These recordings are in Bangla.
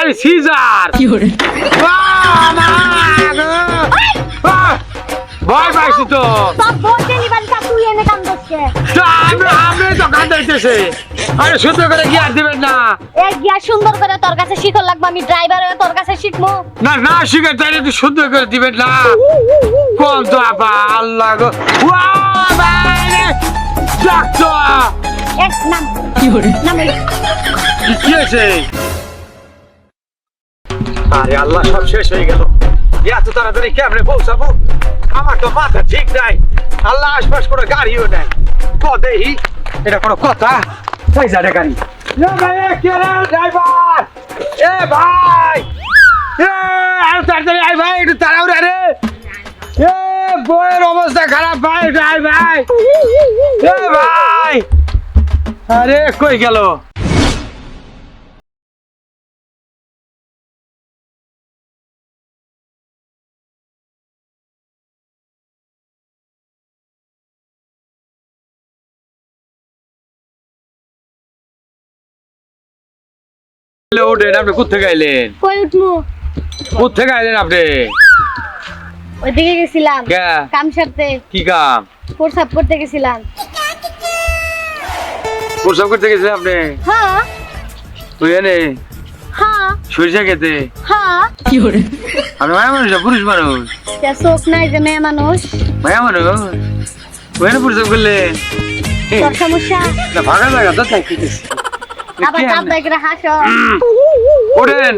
ডেলিভারি সিজার ভয় পাইছি তো আমি তো কান্দাইতেছে আরে সুন্দর করে গিয়ার দিবেন না সুন্দর করে তোর কাছে শিখর লাগবে আমি ড্রাইভার হয়ে তোর কাছে শিখবো না না শিখে তাই একটু সুন্দর করে দিবেন না কোন তো আপা আল্লাহ গো কি হয়েছে আরে আল্লাহ সব শেষ হয়ে গেল এত তাড়াতাড়ি কেমনে পৌঁছাবো আমার তো মাথা ঠিক নাই আল্লাহ আশপাশ করে গাড়িও নাই দেখি এটা কোনো কথা তাই যাবে গাড়ি ড্রাইভার এ ভাই আরো তাড়াতাড়ি আয় ভাই একটু তাড়াহুড়া রে এ বইয়ের অবস্থা খারাপ ভাই ভাই এ ভাই আরে কই গেল ওঠেন আপনি কোথেকে আইলেন কই উঠমু কোথেকে আইলেন আপনি ওইদিকে গেছিলাম কাম সারতে কি কাম প্রসাব করতে গেছিলাম প্রসাব করতে গেছিলেন আপনি হ্যাঁ তুই এনে হ্যাঁ সরিষা খেতে হ্যাঁ কি করে আমি মায়া মানুষ পুরুষ মানুষ চোখ নাই যে মেয়ে মানুষ মায়া মানুষ ওই এনে প্রসাব করলে তোর সমস্যা না ভাগা জায়গা তো তাই খেতেছি আবার কাপ বাইকরা হাসো ওঠেন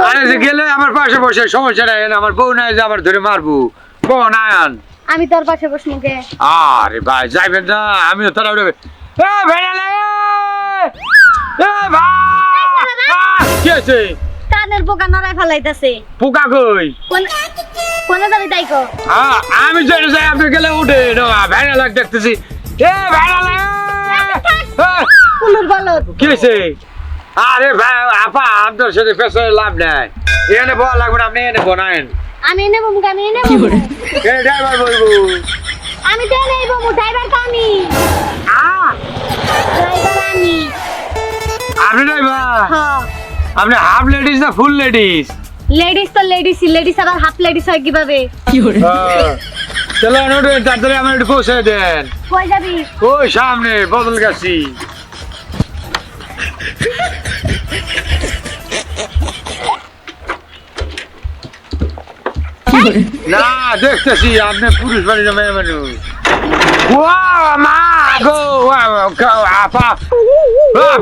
আরে যে গেলে আমার পাশে বসে সমস্যা নাই আমার বউ নাই যে আমার ধরে মারবো বউ নায়ান আমি তোর পাশে বসবো কে আরে ভাই যাইবেন না আমিও তারা উঠবে এ ভেড়ালে এ ভাই কি আছে কানের পোকা নড়াই ফেলাইতাছে পোকা কই কোন দাবি তাই কো আমি যেটা যাই আপনি গেলে উঠে ভেড়ালে দেখতেছি এ ভেড়ালে কুলুর বলদ কি হয়েছে আরে ভাই আপা আপনার সাথে পেছনে লাভ নাই এনে বল লাগবে না আপনি এনে বনায়েন আমি নেব মুখ আমি নেব এ ড্রাইভার বলবো আমি তো নেব মুখ ড্রাইভার তো আমি ড্রাইভার আমি আপনি ড্রাইভার হ্যাঁ আপনি হাফ লেডিস না ফুল লেডিস লেডিস তো লেডিস আবার হাফ লেডিস হয় কিভাবে চলো ওঠে তাড়াতাড়ি আমার একটু পৌঁছে দেন কই যাবি ওই সামনে বদল গাছি না দেখতেছি আপনি পুরুষ বাড়ি না মেয়ে মানুষ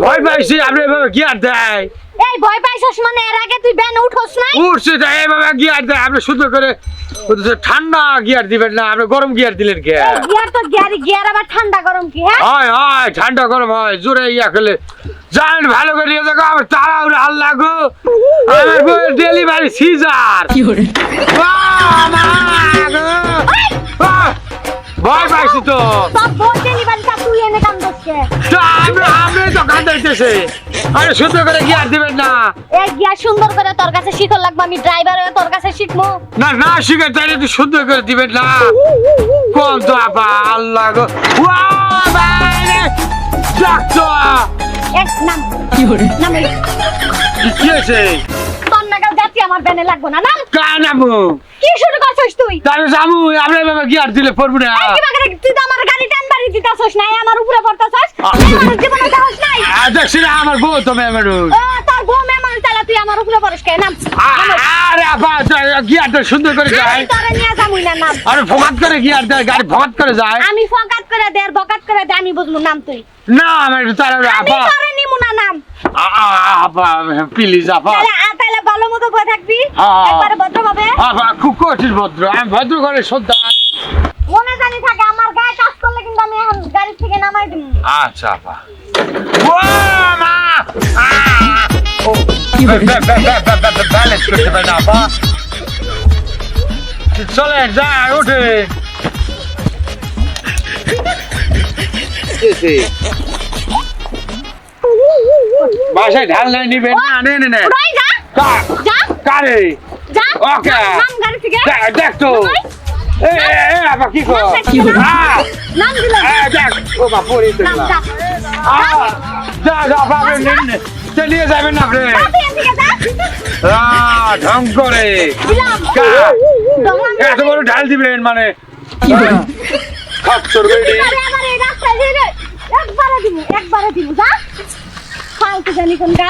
ভয় পাইছি আপনি এভাবে গিয়ার দেয় এই ভয় পাইছস মানে এর আগে তুই ব্যান উঠছস না উঠছে তাই এভাবে গিয়ার দেয় আপনি শুধু করে ঠান্ডা গিয়ার দিবেন না আপনি গরম গিয়ার দিলেন কে গিয়ার তো গিয়ার আবার ঠান্ডা গরম কি হ্যাঁ হয় হয় ঠান্ডা গরম হয় জোরে ইয়া করলে জানেন ভালো করে নিয়ে দেখো আমার তাড়াহুড়ো আল্লাহ গো আমার বউয়ের ডেলিভারি সিজার কি করে ভয় পাইছি তো সব বউ ডেলিভারি কা তুই এনে কাম করছে আমি তো কান্দাইতেছে আরে সুন্দর করে গিয়ার দিবেন না এই গিয়ার সুন্দর করে তোর কাছে শিখর লাগবে আমি ড্রাইভার হয়ে তোর কাছে শিখবো না না শিখে তাই একটু সুন্দর করে দিবেন না কোন তো আপা আল্লাহ গো নাম কি করে নাম কি হয়েছে তোর নাগাল যাচ্ছি আমার ব্যানে লাগবো না নাম কার নামু কি শুরু করছস তুই তাহলে জামু আমরা বাবা গিয়ার দিলে পড়বো না তুই তো আমার গাড়ি টান বাড়ি দিতাছস না আমার উপরে পড়তাছস আমার জীবনে যাস নাই দেখছি না আমার বউ তো মেয়ে মানুষ তোর বউ মেয়ে মানুষ তাহলে তুই আমার উপরে পড়স কেন নাম আরে আপা গিয়ারটা সুন্দর করে যায় তোরে নিয়ে যামুই না নাম আরে ফকাত করে গিয়ার দেয় গাড়ি ফকাত করে যায় আমি ফকাত করে দে আর বকাত করে দে আমি বুঝমু নাম তুই না আমার তারা আমি আপা তোরে নিমু না নাম আপা প্লিজ আপা তাহলে ভালো মতো বই থাকবি একবারে ভদ্রভাবে আপা খুব কঠিন ভদ্র আমি ভদ্র করে সন্তান মনে জানি থাকে আমার গায়ে কাজ করলে কিন্তু আমি এখন গাড়ি থেকে নামাই দিব আচ্ছা আপা ও মা ও ব্যালেন্স করতে পারি না আপা চলেন যাই ওঠে বাসায় ঢাল নাই নিবেন না নে নে নে কারে যা ওকে নাম গাড়ি থেকে দেখ তো এ আপা কি কর নাম দিলাম দেখ ও বাবা পড়ে তো নাম যা যা যা বাবা নিয়ে যাবেন না আপনি যা ঢং করে দিলাম কা? দমন এত বড় ঢাল দিবেন মানে খচ্চর বেডি আবার এই রাস্তায় একবারে দিমু যা ফালতু জানি কোনটা